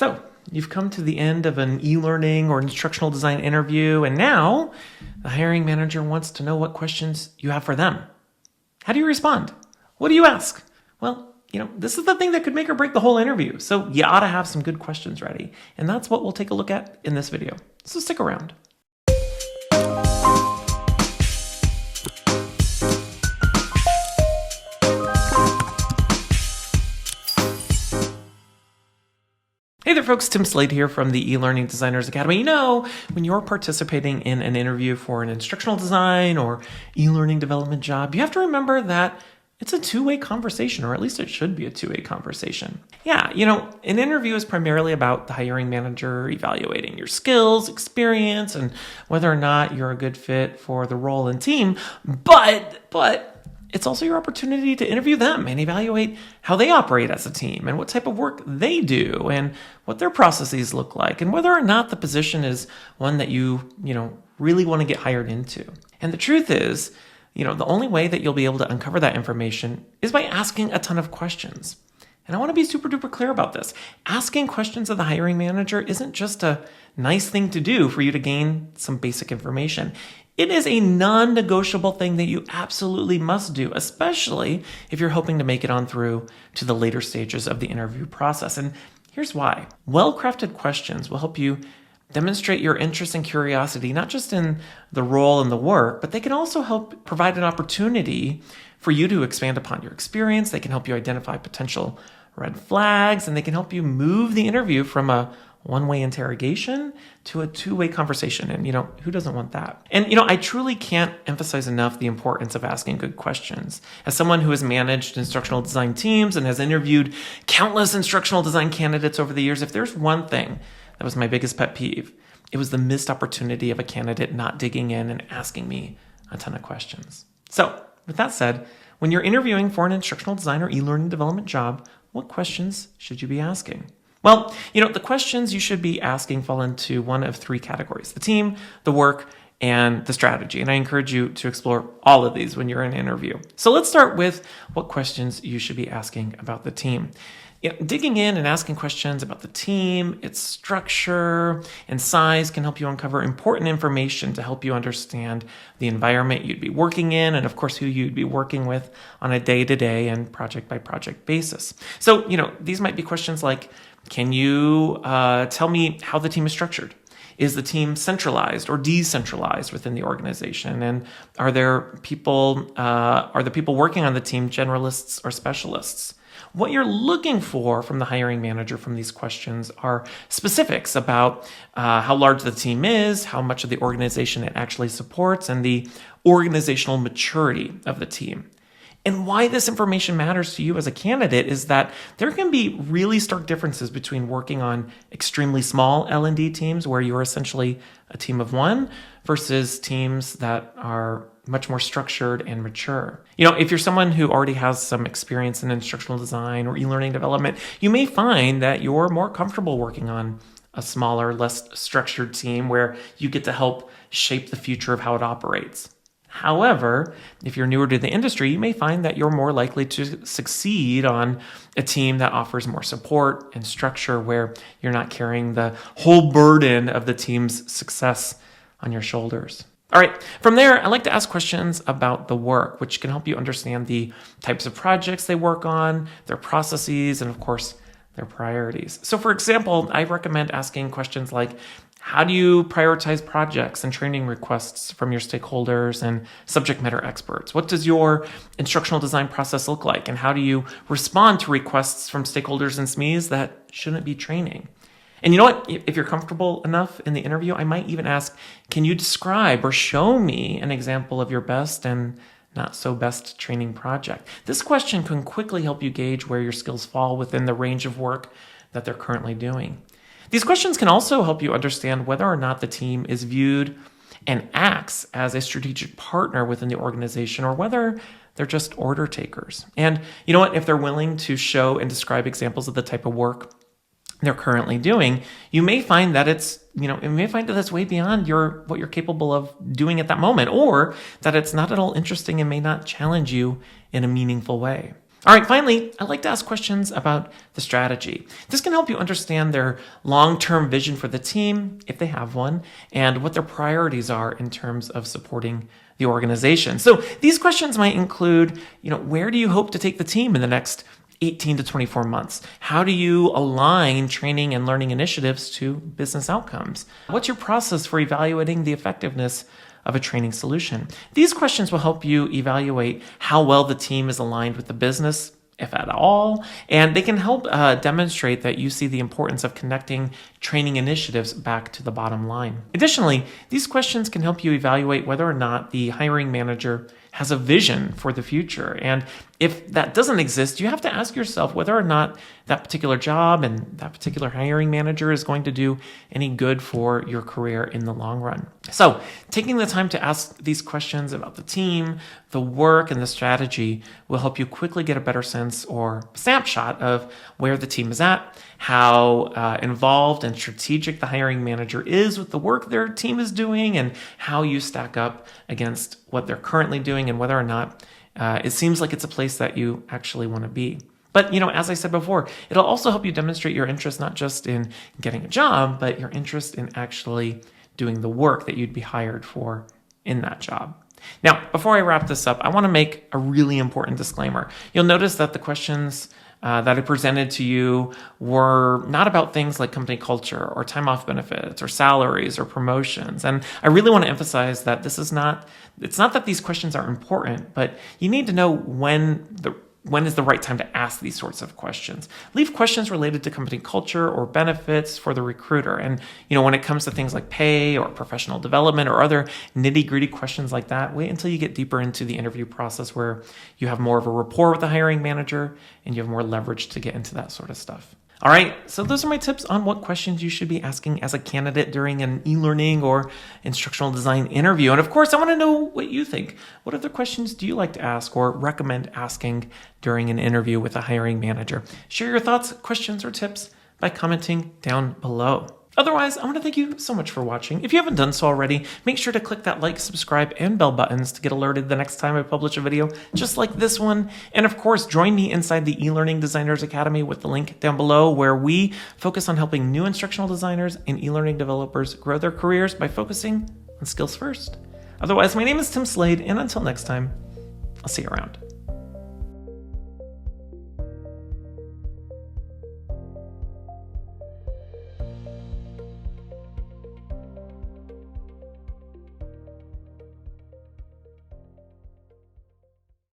So you've come to the end of an e-learning or instructional design interview, and now the hiring manager wants to know what questions you have for them. How do you respond? What do you ask? Well, this is the thing that could make or break the whole interview. So you ought to have some good questions ready. And that's what we'll take a look at in this video. So stick around. Hey there folks, Tim Slade here from the eLearning Designers Academy. When you're participating in an interview for an instructional design or e-learning development job, you have to remember that it's a two-way conversation, or at least it should be a two-way conversation. Yeah, an interview is primarily about the hiring manager evaluating your skills, experience, and whether or not you're a good fit for the role and team. But it's also your opportunity to interview them and evaluate how they operate as a team and what type of work they do and what their processes look like and whether or not the position is one that you really want to get hired into. And the truth is, the only way that you'll be able to uncover that information is by asking a ton of questions. And I want to be super duper clear about this. Asking questions of the hiring manager isn't just a nice thing to do for you to gain some basic information. It is a non-negotiable thing that you absolutely must do, especially if you're hoping to make it on through to the later stages of the interview process. And here's why. Well-crafted questions will help you demonstrate your interest and curiosity, not just in the role and the work, but they can also help provide an opportunity for you to expand upon your experience. They can help you identify potential red flags, and they can help you move the interview from a one-way interrogation to a two-way conversation. And, who doesn't want that? And, I truly can't emphasize enough the importance of asking good questions. As someone who has managed instructional design teams and has interviewed countless instructional design candidates over the years, if there's one thing that was my biggest pet peeve, it was the missed opportunity of a candidate not digging in and asking me a ton of questions. So with that said, when you're interviewing for an instructional design or e-learning development job, what questions should you be asking? Well, the questions you should be asking fall into one of three categories: the team, the work, and the strategy. And I encourage you to explore all of these when you're in an interview. So let's start with what questions you should be asking about the team. Digging in and asking questions about the team, its structure, and size can help you uncover important information to help you understand the environment you'd be working in and, of course, who you'd be working with on a day-to-day and project-by-project basis. So, these might be questions like, can you tell me how the team is structured? Is the team centralized or decentralized within the organization? And are the people working on the team generalists or specialists? What you're looking for from the hiring manager from these questions are specifics about how large the team is, how much of the organization it actually supports, and the organizational maturity of the team. And why this information matters to you as a candidate is that there can be really stark differences between working on extremely small L&D teams where you're essentially a team of one versus teams that are much more structured and mature. If you're someone who already has some experience in instructional design or e-learning development, you may find that you're more comfortable working on a smaller, less structured team where you get to help shape the future of how it operates. However, if you're newer to the industry, you may find that you're more likely to succeed on a team that offers more support and structure where you're not carrying the whole burden of the team's success on your shoulders. All right, from there, I like to ask questions about the work, which can help you understand the types of projects they work on, their processes, and of course, their priorities. So for example, I recommend asking questions like, how do you prioritize projects and training requests from your stakeholders and subject matter experts? What does your instructional design process look like? And how do you respond to requests from stakeholders and SMEs that shouldn't be training? And you know what? If you're comfortable enough in the interview, I might even ask, can you describe or show me an example of your best and not so best training project? This question can quickly help you gauge where your skills fall within the range of work that they're currently doing. These questions can also help you understand whether or not the team is viewed and acts as a strategic partner within the organization or whether they're just order takers. And you know what? If they're willing to show and describe examples of the type of work they're currently doing, you may find that it's way beyond what you're capable of doing at that moment, or that it's not at all interesting and may not challenge you in a meaningful way. All right, finally, I like to ask questions about the strategy. This can help you understand their long-term vision for the team, if they have one, and what their priorities are in terms of supporting the organization. So these questions might include, where do you hope to take the team in the next 18 to 24 months? How do you align training and learning initiatives to business outcomes? What's your process for evaluating the effectiveness of a training solution? These questions will help you evaluate how well the team is aligned with the business, if at all, and they can help demonstrate that you see the importance of connecting training initiatives back to the bottom line. Additionally, these questions can help you evaluate whether or not the hiring manager has a vision for the future. And if that doesn't exist, you have to ask yourself whether or not that particular job and that particular hiring manager is going to do any good for your career in the long run. So taking the time to ask these questions about the team, the work, and the strategy will help you quickly get a better sense or snapshot of where the team is at, how involved and strategic the hiring manager is with the work their team is doing, and how you stack up against what they're currently doing and whether or not it seems like it's a place that you actually want to be. But, as I said before, it'll also help you demonstrate your interest not just in getting a job, but your interest in actually doing the work that you'd be hired for in that job. Now, before I wrap this up, I want to make a really important disclaimer. You'll notice that the questions that I presented to you were not about things like company culture or time off benefits or salaries or promotions. And I really want to emphasize that it's not that these questions are important, but you need to know when is the right time to ask these sorts of questions. Leave questions related to company culture or benefits for the recruiter. And, when it comes to things like pay or professional development or other nitty-gritty questions like that, wait until you get deeper into the interview process where you have more of a rapport with the hiring manager and you have more leverage to get into that sort of stuff. All right, so those are my tips on what questions you should be asking as a candidate during an e-learning or instructional design interview. And of course, I want to know what you think. What other questions do you like to ask or recommend asking during an interview with a hiring manager? Share your thoughts, questions, or tips by commenting down below. Otherwise, I want to thank you so much for watching. If you haven't done so already, make sure to click that like, subscribe, and bell buttons to get alerted the next time I publish a video just like this one. And of course, join me inside the eLearning Designers Academy with the link down below, where we focus on helping new instructional designers and e-learning developers grow their careers by focusing on skills first. Otherwise, my name is Tim Slade, and until next time, I'll see you around.